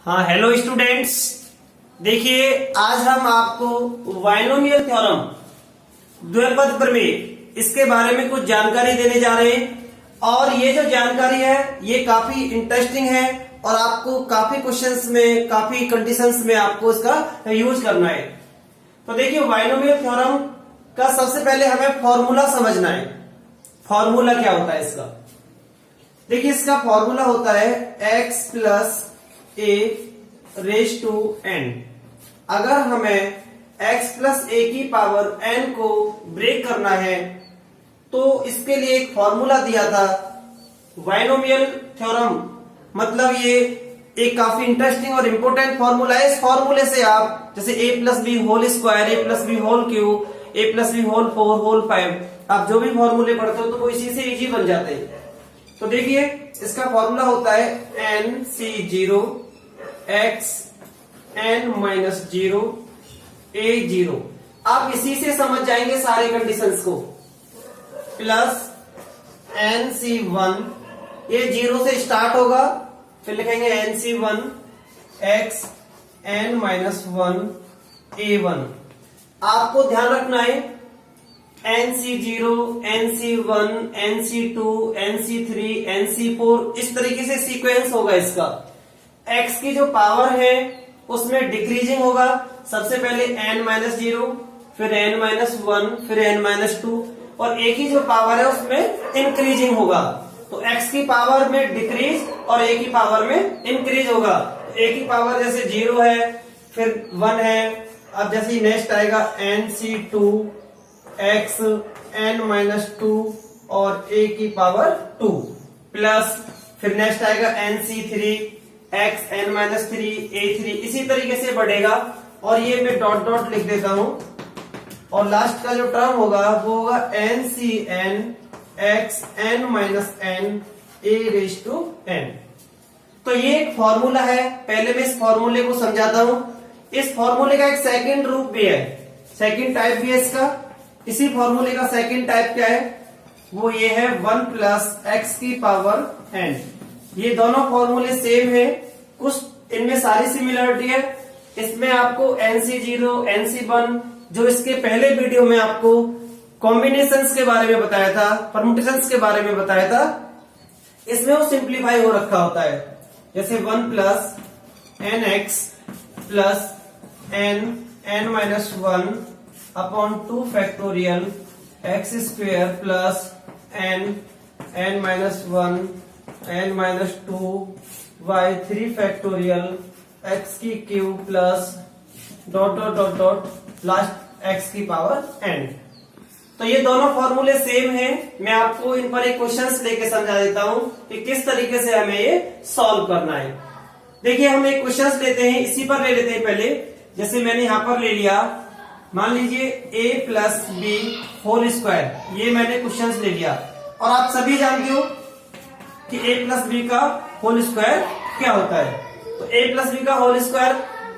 हाँ, hello students. देखिए, आज हम आपको बाइनोमियल थ्योरम द्विपद प्रमेय इसके बारे में कुछ जानकारी देने जा रहे हैं। और ये जो जानकारी है ये काफी इंटरेस्टिंग है और आपको काफी क्वेश्चंस में, काफी कंडीशंस में आपको इसका यूज करना है। तो देखिए, बाइनोमियल थ्योरम का सबसे पहले हमें फॉर्मूला समझना है। फॉर्मूला क्या होता है इसका? देखिए, इसका फॉर्मूला होता है x plus a raise to n। अगर हमें x प्लस ए की पावर n को ब्रेक करना है तो इसके लिए एक फॉर्मूला दिया था, बाइनोमियल थ्योरम। मतलब ये एक काफी इंटरेस्टिंग और इंपॉर्टेंट फॉर्मूला है। इस फॉर्मूले से आप जैसे a plus b whole square, a plus b whole cube, a plus b whole 4 whole 5, आप जो भी फॉर्मूले पढ़ते हो तो वो इसी से इजी बन जाते हैं। तो देखिए, इसका फॉर्मूला होता है n c 0 x n minus 0 a 0। आप इसी से समझ जाएंगे सारे कंडीशंस को। प्लस n c 1, ये 0 से स्टार्ट होगा, फिर लिखेंगे n c 1 x n minus 1 a 1। आपको ध्यान रखना है NC0, NC1, NC2, NC3, NC4 इस तरीके से सीक्वेंस होगा इसका। x की जो पावर है उसमें डिक्रीजिंग होगा। सबसे पहले n-0, फिर n-1, फिर n-2, और a की जो पावर है उसमें इंक्रीजिंग होगा। तो x की पावर में डिक्रीज और a की पावर में इंक्रीज होगा। तो a की पावर जैसे 0 है, फिर 1 है। अब जैसे ही नेक्स्ट आएगा NC2 x n-2 और a की पावर 2 प्लस, फिर नेक्स्ट आएगा NC3 x n-3 a3, इसी तरीके से बढ़ेगा। और ये मैं डॉट डॉट लिख देता हूं। और लास्ट का जो टर्म होगा वो होगा NCn x n-n a raise to n। तो ये एक फॉर्मूला है। पहले मैं इस फॉर्मूले को समझाता हूं। इस फॉर्मूले का एक सेकंड रूप भी है, सेकंड टाइप भी है इसका। इसी फॉर्मूले का सेकंड टाइप क्या है? वो ये है 1 प्लस एक्स की पावर n। ये दोनों फॉर्मूले सेम है, कुछ इनमें सारी सिमिलरिटी है। इसमें आपको NC0, NC1, जो इसके पहले वीडियो में आपको कॉम्बिनेशंस के बारे में बताया था, परम्यूटेशंस के बारे में बताया था, इसमें वो सिंप्लीफाई हो रखा होता है। जैसे 1 plus nx plus n-1 upon 2 factorial x square plus n-1 n-2 y 3 factorial x की cube plus dot dot dot dot last x की पावर n। तो ये दोनों फॉर्मूले सेम हैं। मैं आपको इन पर एक क्वेश्चंस लेके समझा देता हूं कि किस तरीके से हमें ये सॉल्व करना है। देखिए, हम एक क्वेश्चंस लेते हैं, इसी पर ले लेते हैं पहले। जैसे मैंने यहां पर ले लिया, मान लीजिए a plus b whole square, ये मैंने क्वेश्चंस ले लिया। और आप सभी जानते हो कि a प्लस बी का होल स्क्वायर क्या होता है। तो a प्लस बी का whole square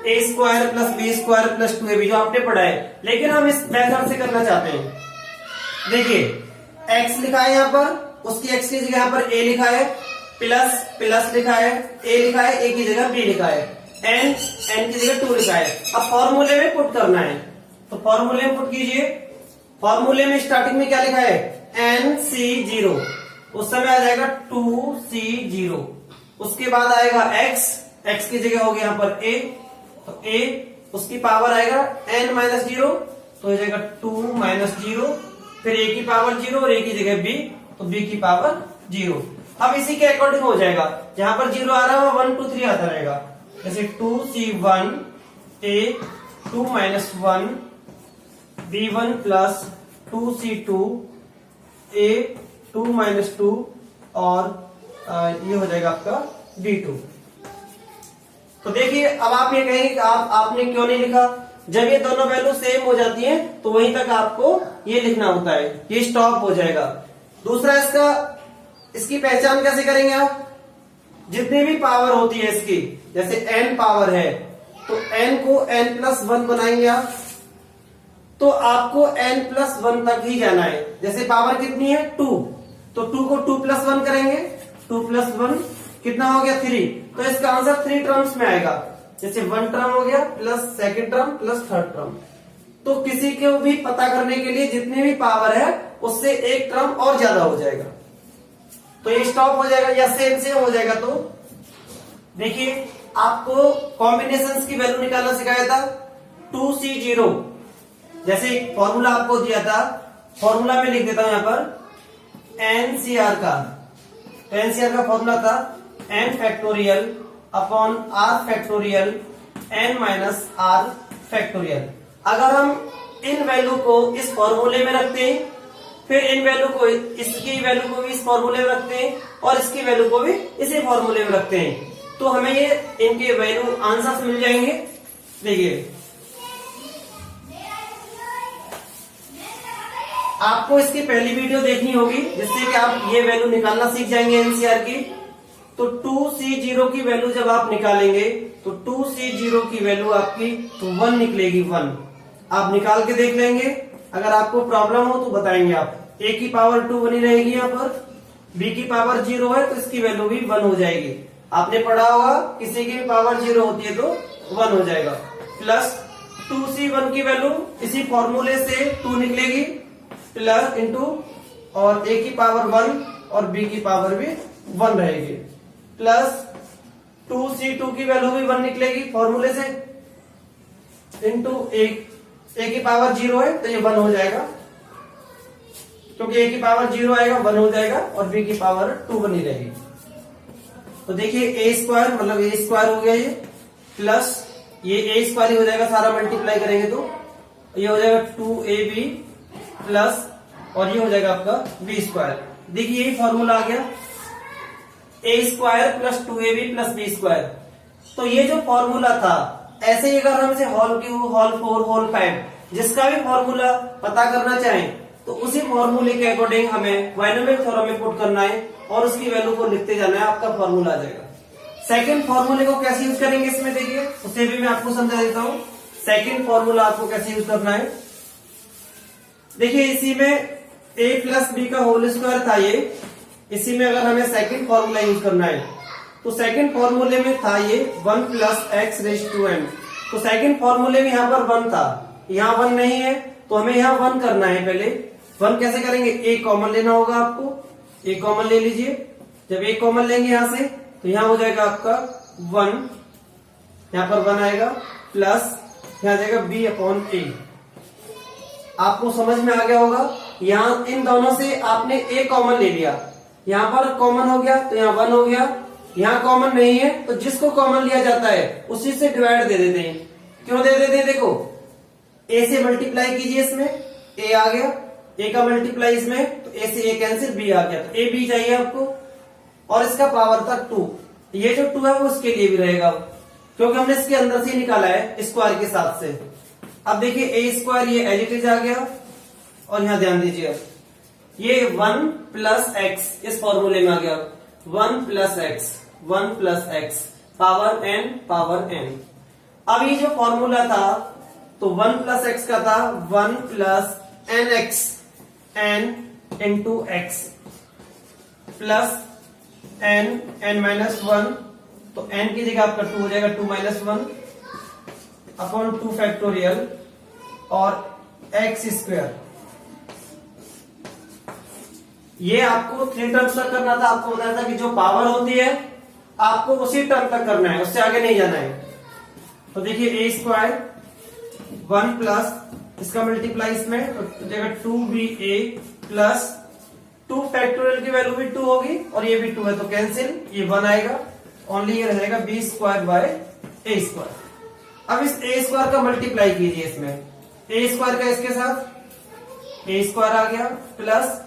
a square plus b square plus 2ab, जो आपने पढ़ा है। लेकिन हम इस मेथड से करना चाहते हैं। देखिए, x लिखा है यहाँ पर, उसकी x की जगह यहाँ पर a लिखा है, प्लस प्लस लिखा है, a लिखा है, a की जगह b लिखा है, n की जगह 2 लिखा है। अब फॉर्मूले में पुट करना है, तो फॉर्मूले में पुट कीजिए। फॉर्मूले में स्टार्टिंग में क्या लिखा है? NC0, उस समय आ जाएगा 2C0। उसके बाद आएगा x की जगह होगी यहाँ पर a, तो a उसकी पावर आएगा n-0, तो हो जाएगा 2 माइनस 0, फिर a की पावर 0 और a की जगह b, तो b की पावर 0। अब इसी के अकॉर्डिंग हो जाएगा, जहां पर 0 आ रहा है वो 1 2 3 आता रहेगा। जैसे 2C1 a 2 minus 1 b1 plus 2C2 a 2 minus 2 और ये हो जाएगा आपका b2। तो देखिए, अब आप ये कहेंगे कि आपने क्यों नहीं लिखा? जब ये दोनों वैल्यू सेम हो जाती हैं तो वहीं तक आपको ये लिखना होता है, ये स्टॉप हो जाएगा। दूसरा, इसकी पहचान कैसे करेंगे आप? जितनी भी पावर होती है इसकी, जैसे n पावर है तो n को n+1 बनाएंगे आप, तो आपको n+1 तक ही जाना है। जैसे पावर कितनी है? 2, तो 2 को 2+1 करेंगे, 2+1 कितना हो गया 3, तो इसका आंसर 3 टर्म्स में आएगा। जैसे 1 टर्म हो गया plus second term plus third term. तो किसी को भी पता करने के लिए जितनी भी पावर है उससे एक टर्म और ज्यादा हो जाएगा, तो ये स्टॉप हो जाएगा या सेम हो जाएगा। तो देखिए आपको कॉम्बिनेशंस की वैल्यू निकालना सिखाया था 2C0। जैसे फॉर्मूला आपको दिया था, फॉर्मूला में लिख देता हूं यहां पर NCR का। तो NCR का फॉर्मूला था n factorial upon r factorial n minus r factorial. अगर हम इन वैल्यू को इस फॉर्मूले में रखते हैं, फिर इन वैल्यू को इसकी वैल्यू को भी इस फॉर्मूले में रखते हैं और इसकी वैल्यू को भी इसी फॉर्मूले में रखते हैं, तो हमें ये इनके वैल्यू आंसर्स मिल जाएंगे। देखिए आपको इसकी पहली वीडियो देखनी होगी जिससे कि आप ये वैल्यू निकालना सीख जाएंगे एनसीआर की। तो 2C0 की वैल्यू जब आप निकालेंगे तो 2C0 की वैल्यू आपकी 1 निकलेगी, 1। आप निकाल के देख लेंगे, अगर आपको प्रॉब्लम हो तो बताएंगे आप। a की पावर 2 बनी रहेगी यहाँ पर, b की पावर 0 है तो इसकी वैल्यू भी 1 हो जाएगी। आपने पढ़ा होगा किसी की भी पावर 0 होती है तो 1 हो जाएगा। प्लस 2C1 की वैल्यू इसी फॉर्मूले से 2 निकलेगी, प्लस इंटू और a की पावर 1 और b की पावर भी 1 रहेगी, प्लस 2C2 की वैल्यू भी 1 निकलेगी फॉर्मूले से, इंटू a की पावर 0 है तो ये 1 हो जाएगा, क्योंकि a की पावर 0 आएगा 1 हो जाएगा और b की पावर 2 बनी रहेगी। तो देखिए a स्क्वायर मतलब a स्क्वायर हो गया ये, प्लस ये a स्क्वायर ही हो जाएगा, सारा मल्टीप्लाई करेंगे तो ये हो जाएगा 2ab प्लस और ये हो जाएगा आपका b स्क्वायर। देखिए यही फॉर्मूला आ गया, a square plus 2ab plus b square. तो ये जो फॉर्मूला था, ऐसे ही अगर हम इसे होल क्यूब, होल 4, होल 5 जिसका भी फॉर्मूला पता करना चाहें तो उसी फॉर्मूले के अकॉर्डिंग हमें बाइनोमियल थ्योरम में पुट करना है और उसकी वैल्यू को लिखते जाना है, आपका फॉर्मूला आ जाएगा। सेकंड फॉर्मूले को कैसे यूज करेंगे इसमें देखिए, उसे भी मैं आपको समझा देता हूँ। सेकंड फॉर्मूला आपको कैसे यूज करना है, देखिए इसी में a प्लस बी का होल स्क्वायर था ये, इसी में अगर हमें सेकंड फॉर्मूला यूज करना है तो सेकंड फॉर्मूले में था ये 1 plus x raise to n। तो सेकंड फॉर्मूले में यहाँ पर 1 था, यहाँ 1 नहीं है तो हमें यहाँ 1 करना है। पहले 1 कैसे करेंगे, a कॉमन लेना होगा आपको, a कॉमन ले लीजिए। जब a कॉमन लेंगे यहाँ से तो यहाँ हो जाएगा आपका 1, यहाँ पर 1 आएगा, प्लस यहाँ जाएगा b अपॉन a। आपको समझ में आ गया होगा, यहाँ इन दोनों से आपने a कॉमन ले लिया, यहाँ पर कॉमन हो गया तो यहाँ 1 हो गया, यहाँ कॉमन नहीं है तो जिसको कॉमन लिया जाता है उसी से डिवाइड दे देते हैं। क्यों दे देते हैं, देखो a से मल्टीप्लाई कीजिए, इसमें a आ गया, a का मल्टीप्लाई इसमें तो a से a कैंसिल, b आ गया, तो a b चाहिए आपको, और इसका पावर था 2, ये जो 2 है वो उसके लिए भी रहेगा क्योंकि हमने इसके अंदर से निकाला है स्क्वायर के साथ से। अब देखिए a स्क्वायर ये एज इट इज आ गया, और यहाँ ध्यान दीजिए ये 1 प्लस एक्स इस फॉर्मूले में आ गया, 1 plus x, 1 plus x power n। अब ये जो फॉर्मूला था तो 1 प्लस एक्स का था 1 plus n x, n into x plus n minus 1, तो n की जगह आपका 2 हो जाएगा, 2 माइनस 1 अपॉन 2 फैक्टोरियल और एक्स स्क्वायर। ये आपको 3 टर्म्स तक करना था, आपको बताया था कि जो पावर होती है आपको उसी टर्म तक करना है, उससे आगे नहीं जाना है। तो देखिए a स्क्वायर 1 प्लस इसका मल्टीप्लाई इसमें तो जगह 2ba प्लस 2 फैक्टोरियल की वैल्यू भी 2 होगी और ये भी 2 है तो कैंसिल, ये 1 आएगा, ओनली ये रहेगा b square by a square. अब इस a स्क्वायर का मल्टीप्लाई कीजिए इसमें, a स्क्वायर का इसके साथ a स्क्वायर आ गया, प्लस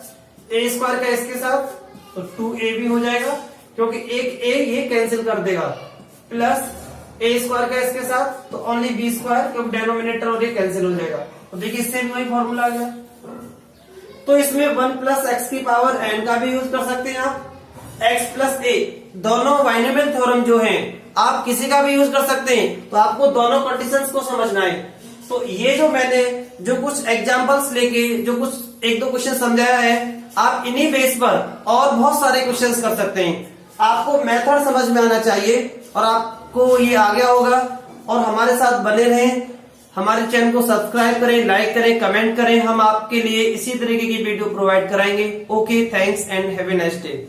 a स्क्वायर का इसके साथ तो 2ab हो जाएगा क्योंकि एक a ये कैंसिल कर देगा, प्लस a स्क्वायर का इसके साथ तो ओनली b स्क्वायर क्योंकि डेनोमिनेटर और ये कैंसिल हो जाएगा। तो देखिए इससे भी वही फॉर्मूला आ गया। तो इसमें 1 प्लस एक्स की पावर n का भी यूज कर सकते हैं आप, x प्लस a दोनों बाइनोमियल थ्योरम जो हैं आप किसी का भी यूज कर सकते हैं, तो आपको दोनों कंडीशंस को समझना है। तो ये जो मैंने जो कुछ एग्जांपल्स लेके जो कुछ 1-2 क्वेश्चन समझाया है, आप इन्हीं बेस पर और बहुत सारे क्वेश्चंस कर सकते हैं। आपको मेथड समझ में आना चाहिए और आपको ये आ गया होगा। और हमारे साथ बने रहें, हमारे चैनल को सब्सक्राइब करें, लाइक करें, कमेंट करें। हम आपके लिए इसी तरीके की वीडियो प्रोवाइड कराएंगे। Okay, thanks and have a nice day.